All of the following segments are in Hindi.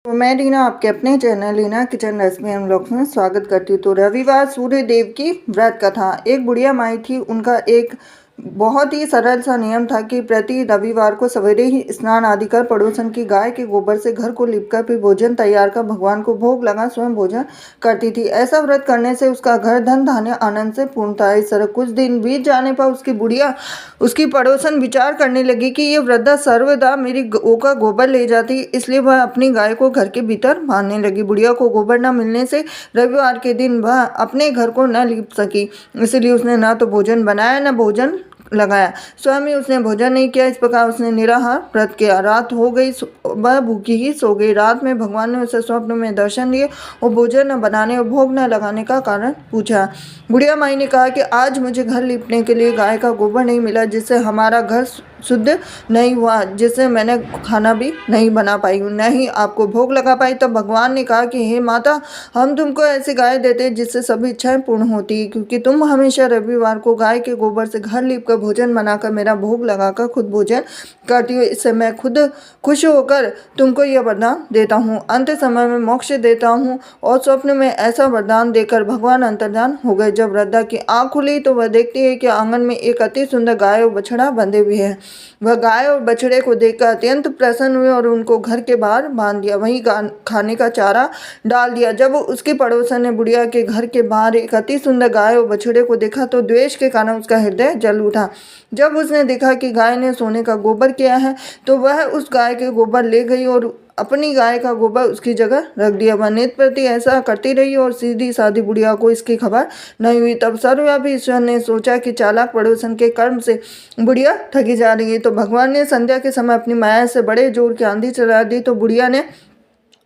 तो मैं रीना आपके अपने चैनल रीना किचन रेसिपी हम लोग में स्वागत करती हूँ। तो रविवार सूर्य देव की व्रत कथा। एक बुढ़िया माई थी, उनका एक बहुत ही सरल सा नियम था कि प्रति रविवार को सवेरे ही स्नान आदि कर पड़ोसन की गाय के गोबर से घर को लिपकर फिर भोजन तैयार कर भगवान को भोग लगा स्वयं भोजन करती थी। ऐसा व्रत करने से उसका घर धन धान्य आनंद से पूर्ण था। इस तरह कुछ दिन बीत जाने पर उसकी बुढ़िया उसकी पड़ोसन विचार करने लगी कि ये वृद्धा सर्वदा मेरी गौ का गोबर ले जाती, इसलिए वह अपनी गाय को घर के भीतर बांधने लगी। बुढ़िया को गोबर न मिलने से रविवार के दिन वह अपने घर को न लिप सकी, इसलिए उसने न तो भोजन बनाया न भोजन लगाया। स्वयं ही उसने भोजन नहीं किया। इस प्रकार उसने निराहार व्रत किया। रात हो गई, वह भूखी ही सो गई। रात में भगवान ने उसे स्वप्न में दर्शन दिए और भोजन न बनाने और भोग न लगाने का कारण पूछा। बुढ़िया माई ने कहा कि आज मुझे घर लिपने के लिए गाय का गोबर नहीं मिला, जिससे हमारा घर शुद्ध नहीं हुआ, जिससे मैंने खाना भी नहीं बना पाई हूँ, न ही आपको भोग लगा पाई। तब भगवान ने कहा कि हे माता, हम तुमको ऐसी गाय देते जिससे सभी इच्छाएं पूर्ण होती, क्योंकि तुम हमेशा रविवार को गाय के गोबर से घर लीपकर भोजन बनाकर मेरा भोग लगाकर खुद भोजन करती हो। इससे मैं खुद खुश होकर तुमको यह वरदान देता हूँ, अंत समय में मोक्ष देता हूँ। और स्वप्न में ऐसा वरदान देकर भगवान अंतर्धान हो गए। जब वृद्धा की आँख खुली तो वह देखती है कि आंगन में एक अति सुंदर गाय और बछड़ा बंधे हुए हैं। वह गाय और बछड़े को देखकर अत्यंत प्रसन्न हुए और उनको घर के बाहर बांध दिया, वहीं खाने का चारा डाल दिया। जब उसके पड़ोसन ने बुढ़िया के घर के बाहर एक अति सुंदर गाय और बछड़े को देखा तो द्वेष के कारण उसका हृदय जल उठा। जब उसने देखा कि गाय ने सोने का गोबर किया है तो वह उस गाय के गोबर ले गई और अपनी गाय का गोबर उसकी जगह रख दिया। वह नित्य प्रति ऐसा करती रही और सीधी सादी बुढ़िया को इसकी खबर नहीं हुई। तब सर्वव्यापी ईश्वर ने सोचा कि चालाक पड़ोसन के कर्म से बुढ़िया ठगी जा रही है, तो भगवान ने संध्या के समय अपनी माया से बड़े जोर की आंधी चला दी। तो बुढ़िया ने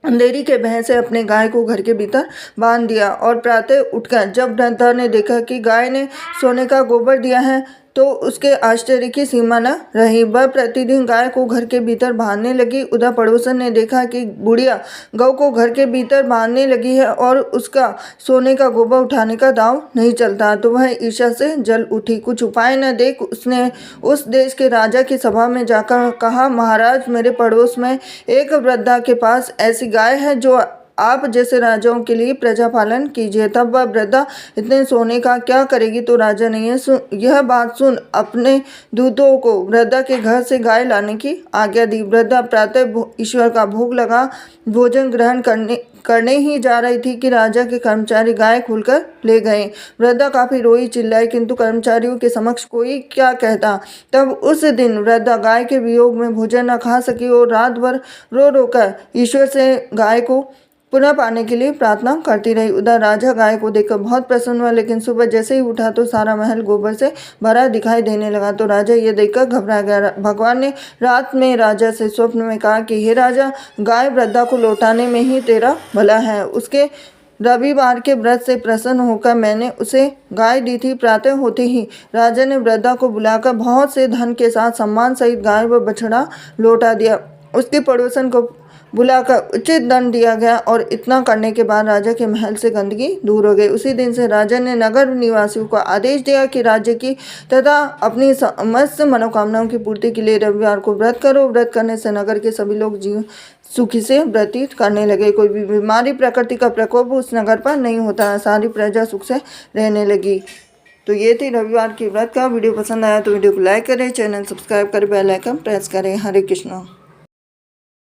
अंधेरी के भय से अपने गाय को घर के भीतर बांध दिया और प्रातः उठकर जब वृद्धा ने देखा कि गाय ने सोने का गोबर दिया है तो उसके आश्चर्य की सीमा न रही। वह प्रतिदिन गाय को घर के भीतर बांधने लगी। उधर पड़ोसन ने देखा कि बुढ़िया गौ को घर के भीतर बांधने लगी है और उसका सोने का गोबर उठाने का दांव नहीं चलता, तो वह ईर्ष्या से जल उठी। कुछ उपाय न देख उसने उस देश के राजा की सभा में जाकर कहा, महाराज, मेरे पड़ोस में एक वृद्धा के पास ऐसी गाय है जो आप जैसे राजाओं के लिए प्रजा पालन कीजिए। तब वह वृद्धा इतने सोने का क्या करेगी? तो राजा ने यह बात सुन अपने दूतों को वृद्धा के घर से गाय लाने की आज्ञा दी। वृद्धा प्रातः ईश्वर का भोग लगा भोजन ग्रहण करने ही जा रही थी कि राजा के कर्मचारी गाय खोलकर ले गए। वृद्धा काफी रोई चिल्लाई, किंतु कर्मचारियों के समक्ष कोई क्या कहता। तब उस दिन वृद्धा गाय के वियोग में भोजन न खा सकी और रात भर रो रोकर ईश्वर से गाय को पुनः पाने के लिए प्रार्थना करती रही। उधर राजा गाय को देखकर बहुत प्रसन्न हुआ, लेकिन सुबह जैसे ही उठा तो सारा महल गोबर से भरा दिखाई देने लगा। तो राजा ये देखकर घबरा गया। भगवान ने रात में राजा से स्वप्न में कहा कि हे राजा, गाय वृद्धा को लौटाने में ही तेरा भला है। उसके रविवार के व्रत से प्रसन्न होकर मैंने उसे गाय दी थी। प्रातः होते ही राजा ने वृद्धा को बुलाकर बहुत से धन के साथ सम्मान सहित गाय व बछड़ा लौटा दिया। उसके पड़ोसन को बुलाकर उचित दंड दिया गया और इतना करने के बाद राजा के महल से गंदगी दूर हो गई। उसी दिन से राजा ने नगर निवासियों को आदेश दिया कि राज्य की तथा अपनी समस्त मनोकामनाओं की पूर्ति के लिए रविवार को व्रत करो। व्रत करने से नगर के सभी लोग जीवन सुखी से व्यतीत करने लगे। कोई भी बीमारी, प्रकृति का प्रकोप उस नगर पर नहीं होता। सारी प्रजा सुख से रहने लगी। तो ये थी रविवार की व्रत का। वीडियो पसंद आया तो वीडियो को लाइक करें, चैनल सब्सक्राइब करें, बेल आइकन प्रेस करें। हरे कृष्णा।